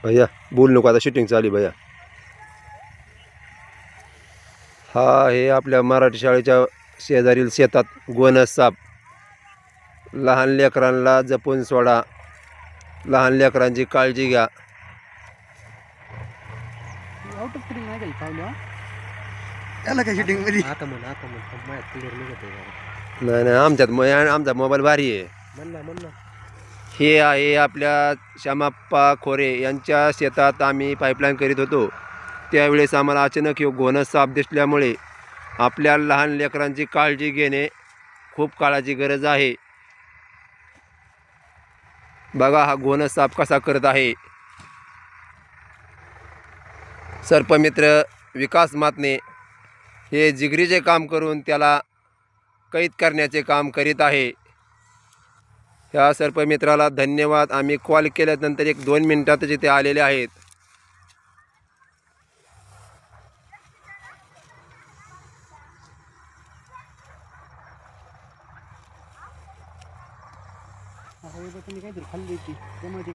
भैया बोल नको, आता शूटिंग चालू आहे भैया. हा हे आपल्या मराठी शाळेच्या शेजारील शेतात गोनस साप. लहान लेकरांना जपून सोडा, लहान लेकरांची काळजी घ्या. आउट ऑफ नाही गेलं पावलं. त्याला काय शूटिंग मध्ये आता माझ्या क्लिअर निघत आहे. नाही नाही, आमचा मोबाईल भारी आहे. म्हणलं हे आहे आपल्या श्यामाप्पा खोरे यांच्या शेतात आम्ही पाईपलाईन करीत होतो. त्यावेळेस आम्हाला अचानक हे घोणस साप दिसल्यामुळे आपल्या लहान लेकरांची काळजी घेणे खूप काळाची गरज आहे. बघा हा घोणस साप कसा करत आहे. सर्पमित्र विकास मातने हे जिगरीचे काम करून त्याला कैद करण्याचे काम करीत आहे. ह्या सर्पमित्राला धन्यवाद. आम्ही कॉल केल्यानंतर 1-2 मिनिटातच इथे आलेले आहेत. तुम्ही काहीतरी खाल्ली होती त्यामुळे